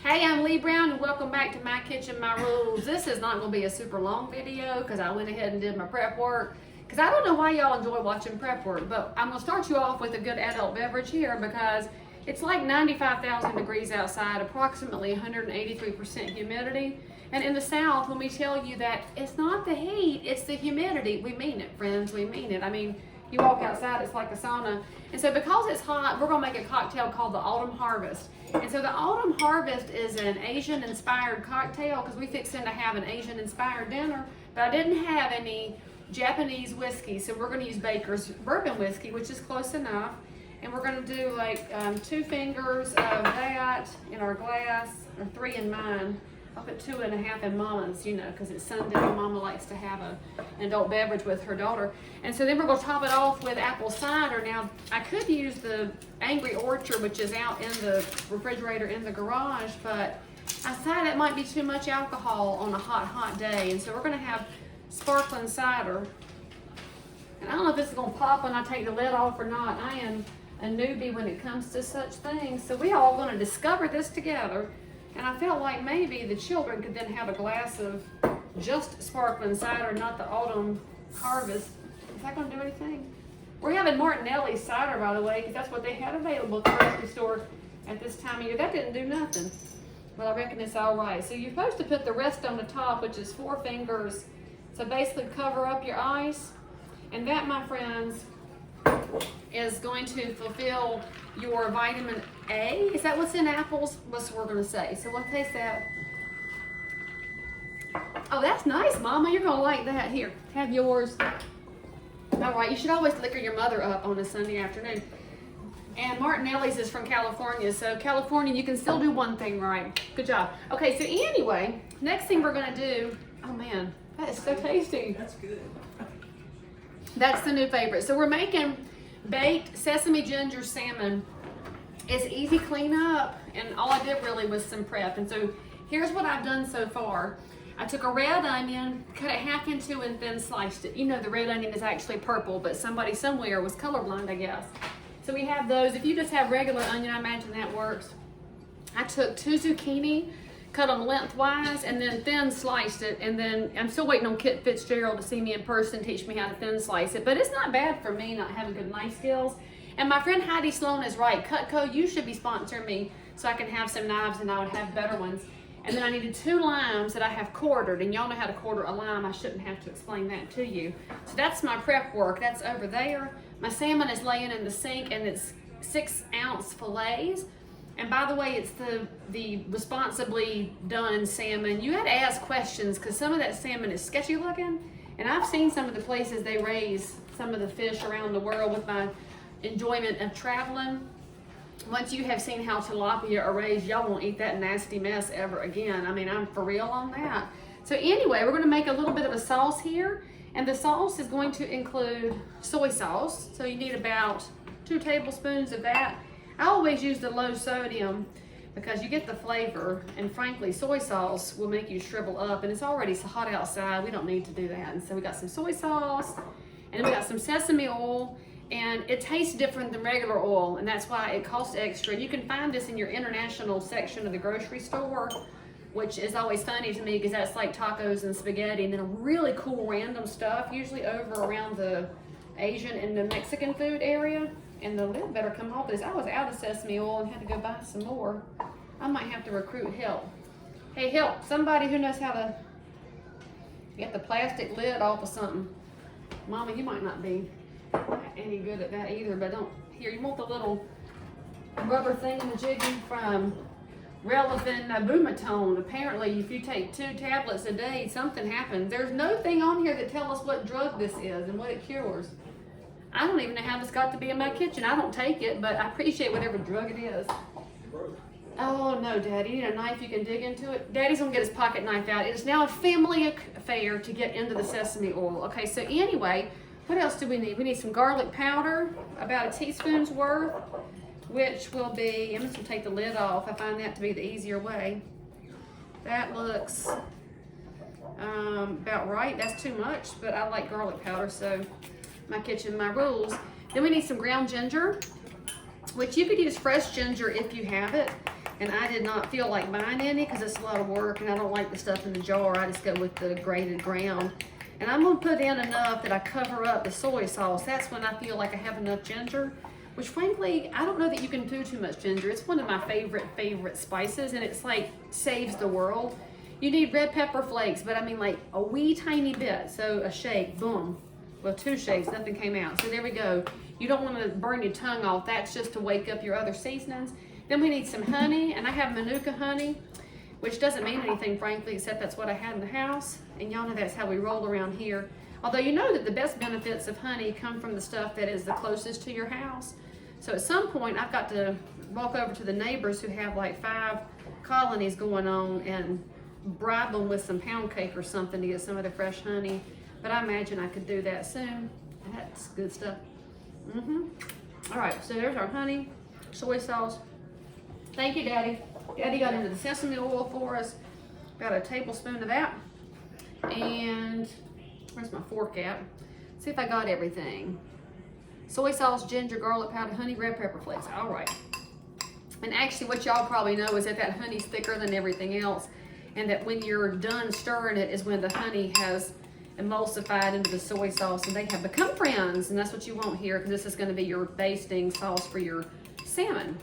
Hey, I'm Leigh Brown and welcome back to My Kitchen, My Rules. This is not going to be a super long video because I went ahead and did my prep work. Because I don't know why y'all enjoy watching prep work, but I'm going to start you off with a good adult beverage here because it's like 95,000 degrees outside, approximately 183% humidity. And in the South, when we tell you that it's not the heat, it's the humidity, we mean it, friends, we mean it. I mean, you walk outside, it's like a sauna. And so because it's hot, we're gonna make a cocktail called the Autumn Harvest. And so the Autumn Harvest is an Asian-inspired cocktail because we fixing to have an Asian-inspired dinner, but I didn't have any Japanese whiskey, so we're gonna use Baker's bourbon whiskey, which is close enough. And we're gonna do like 2 fingers of that in our glass, or 3 in mine. I'll put 2.5 in Mama's, you know, because it's Sunday and Mama likes to have an adult beverage with her daughter. And so then we're going to top it off with apple cider. Now, I could use the Angry Orchard, which is out in the refrigerator in the garage, but I thought that might be too much alcohol on a hot, hot day. And so we're going to have sparkling cider. And I don't know if this is going to pop when I take the lid off or not. I am a newbie when it comes to such things. So we all going to discover this together. And I felt like maybe the children could then have a glass of just sparkling cider, not the Autumn Harvest. Is that going to do anything? We're having Martinelli's cider, by the way, because that's what they had available at the grocery store at this time of year. That didn't do nothing. But I reckon it's all right. So you're supposed to put the rest on the top, which is 4 fingers. So basically cover up your ice. And that, my friends, is going to fulfill your vitamin A. Is that what's in apples? What's we're gonna say. So we'll taste that. Oh, that's nice, Mama. You're gonna like that. Here, have yours. All right, you should always liquor your mother up on a Sunday afternoon. And Martinelli's is from California, so California, you can still do one thing right. Good job. Okay, so anyway, next thing we're gonna do, oh man, that is so tasty. That's good. That's the new favorite. So we're making baked sesame ginger salmon. It's easy cleanup, and all I did really was some prep. And so here's what I've done so far. I took a red onion, cut it half in 2 and then sliced it. You know the red onion is actually purple, but somebody somewhere was colorblind, I guess. So we have those. If you just have regular onion, I imagine that works. I took 2 zucchini, cut them lengthwise, and then thin sliced it. And then I'm still waiting on Kit Fitzgerald to see me in person, teach me how to thin slice it. But it's not bad for me not having good knife skills. And my friend Heidi Sloan is right. Cutco, you should be sponsoring me so I can have some knives and I would have better ones. And then I needed 2 limes that I have quartered. And y'all know how to quarter a lime. I shouldn't have to explain that to you. So that's my prep work. That's over there. My salmon is laying in the sink and it's 6-ounce fillets. And by the way, it's the responsibly done salmon. You had to ask questions because some of that salmon is sketchy looking. And I've seen some of the places they raise some of the fish around the world with my enjoyment of traveling. Once you have seen how tilapia are raised, y'all won't eat that nasty mess ever again. I mean, I'm for real on that. So anyway, we're gonna make a little bit of a sauce here. And the sauce is going to include soy sauce. So you need about 2 tablespoons of that. I always use the low sodium because you get the flavor, and frankly, soy sauce will make you shrivel up, and it's already so hot outside, we don't need to do that. And so we got some soy sauce, and then we got some sesame oil, and it tastes different than regular oil, and that's why it costs extra. You can find this in your international section of the grocery store, which is always funny to me because that's like tacos and spaghetti, and then really cool random stuff, usually over around the Asian and the Mexican food area. And the lid better come off this. I was out of sesame oil and had to go buy some more. I might have to recruit help. Hey, help, somebody who knows how to get the plastic lid off of something. Mama, you might not be any good at that either, but don't, here, you want the little rubber thing in the jiggy from Relevant Bumatone. Apparently, if you take 2 tablets a day, something happens. There's no thing on here that tells us what drug this is and what it cures. I don't even know how this got to be in my kitchen. I don't take it, but I appreciate whatever drug it is. Oh no, Daddy, you need a knife you can dig into it. Daddy's gonna get his pocket knife out. It is now a family affair to get into the sesame oil. Okay, so anyway, what else do we need? We need some garlic powder, about a teaspoon's worth, which will be, I'm just gonna take the lid off. I find that to be the easier way. That looks about right. That's too much, but I like garlic powder, so My Kitchen, My Rules. Then we need some ground ginger, which you could use fresh ginger if you have it. And I did not feel like buying any because it's a lot of work and I don't like the stuff in the jar. I just go with the grated ground. And I'm gonna put in enough that I cover up the soy sauce. That's when I feel like I have enough ginger, which frankly, I don't know that you can do too much ginger. It's one of my favorite spices, and it's like saves the world. You need red pepper flakes, but I mean like a wee tiny bit. So a shake, boom. Well, 2 shakes, nothing came out. So there we go. You don't want to burn your tongue off. That's just to wake up your other seasonings. Then we need some honey, and I have Manuka honey, which doesn't mean anything, frankly, except that's what I had in the house. And y'all know that's how we roll around here. Although you know that the best benefits of honey come from the stuff that is the closest to your house. So at some point, I've got to walk over to the neighbors who have like 5 colonies going on and bribe them with some pound cake or something to get some of the fresh honey. But I imagine I could do that soon. That's good stuff. All right, so there's our honey, soy sauce. Thank you, Daddy. Daddy got into the sesame oil for us. Got a tablespoon of that. And where's my fork at? See if I got everything. Soy sauce, ginger, garlic powder, honey, red pepper flakes. All right. And actually what y'all probably know is that honey's thicker than everything else, and that when you're done stirring it is when the honey has emulsified into the soy sauce and they have become friends, and that's what you want here, because this is going to be your basting sauce for your salmon.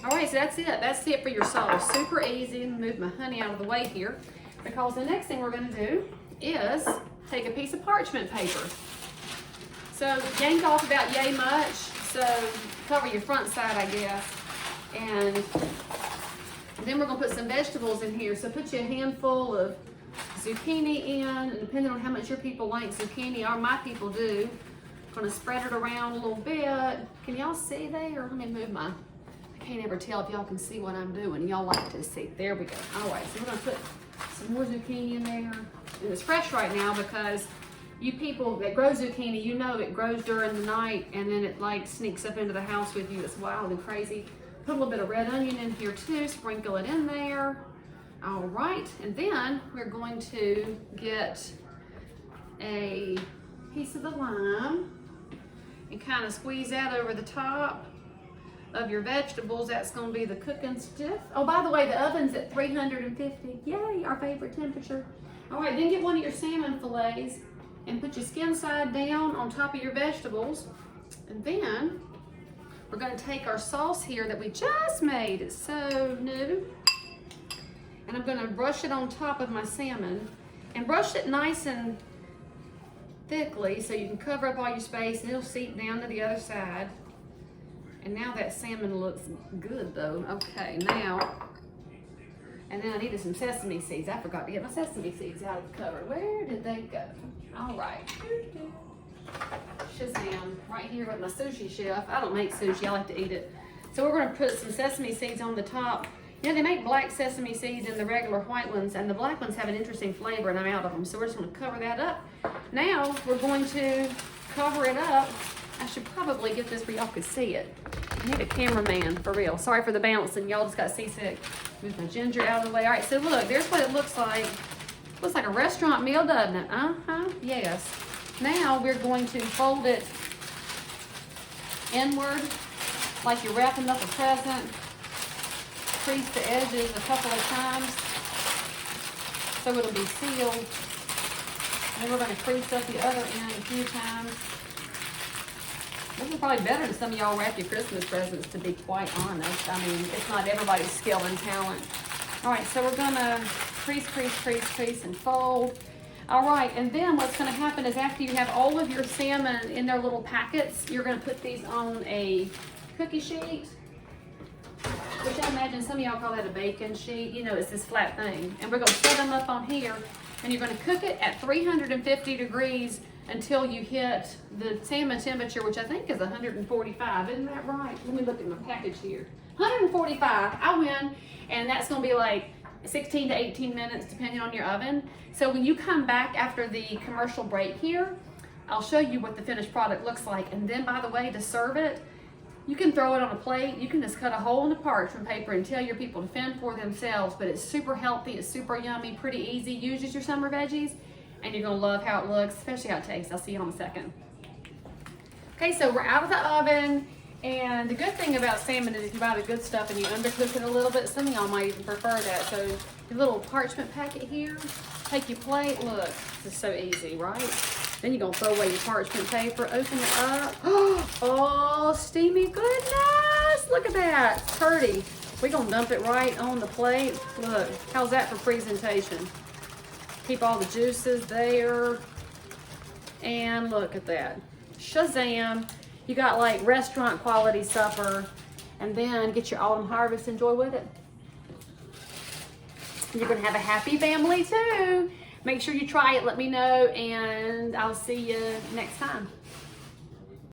All right, so that's it. That's it for your sauce. Super easy. Move my honey out of the way here, because the next thing we're going to do is take a piece of parchment paper. So yank off about yay much, so cover your front side, I guess. And then we're going to put some vegetables in here. So put you a handful of zucchini in, and depending on how much your people like zucchini, or my people do, I'm going to spread it around a little bit. Can y'all see there? Let me move my, I can't ever tell if y'all can see what I'm doing. Y'all like to see. There we go. All right, so we're going to put some more zucchini in there. And it's fresh right now because you people that grow zucchini, you know it grows during the night and then it like sneaks up into the house with you. It's wild and crazy. Put a little bit of red onion in here too. Sprinkle it in there. All right, and then we're going to get a piece of the lime and kind of squeeze that over the top of your vegetables. That's going to be the cooking stuff. Oh, by the way, the oven's at 350. Yay, our favorite temperature. All right, then get one of your salmon fillets and put your skin side down on top of your vegetables. And then we're going to take our sauce here that we just made. It's so new. And I'm going to brush it on top of my salmon, and brush it nice and thickly so you can cover up all your space, and it'll seep down to the other side. And now that salmon looks good though. Okay, now, and then I needed some sesame seeds. I forgot to get my sesame seeds out of the cupboard. Where did they go? All right. Shazam, right here with my sushi chef. I don't make sushi, I like to eat it. So we're going to put some sesame seeds on the top. You know, they make black sesame seeds and the regular white ones, and the black ones have an interesting flavor, and I'm out of them. So we're just going to cover that up. Now we're going to cover it up. I should probably get this where y'all could see it. I need a cameraman, for real. Sorry for the bouncing. Y'all just got seasick. Move my ginger out of the way. All right, so look, there's what it looks like. Looks like a restaurant meal, doesn't it? Yes. Now we're going to fold it inward like you're wrapping up a present. Crease the edges a couple of times so it'll be sealed. Then we're going to crease up the other end a few times. This is probably better than some of y'all wrap your Christmas presents, to be quite honest. I mean, it's not everybody's skill and talent. All right, so we're going to crease, and fold. All right, and then what's going to happen is after you have all of your salmon in their little packets, you're going to put these on a cookie sheet, which I imagine some of y'all call that a bacon sheet. You know, it's this flat thing. And we're going to set them up on here, and you're going to cook it at 350 degrees until you hit the salmon temperature, which I think is 145. Isn't that right? Let me look at my package here. 145. I win. And that's going to be like 16 to 18 minutes, depending on your oven. So when you come back after the commercial break here, I'll show you what the finished product looks like. And then, by the way, to serve it, you can throw it on a plate. You can just cut a hole in the parchment paper and tell your people to fend for themselves. But it's super healthy, it's super yummy, pretty easy. Use as your summer veggies, and you're gonna love how it looks, especially how it tastes. I'll see you in a second. Okay, so we're out of the oven, And the good thing about salmon is if you buy the good stuff and you undercook it a little bit, some of y'all might even prefer that. So your little parchment packet here, take your plate, look, this is so easy, right? Then you're gonna throw away your parchment paper, open it up. Oh, steamy goodness, look at that, it's pretty. We're gonna dump it right on the plate. Look, how's that for presentation? Keep all the juices there. And look at that, shazam. You got like restaurant quality supper, and then get your autumn harvest, enjoy with it. You're gonna have a happy family too. Make sure you try it, let me know, and I'll see you next time.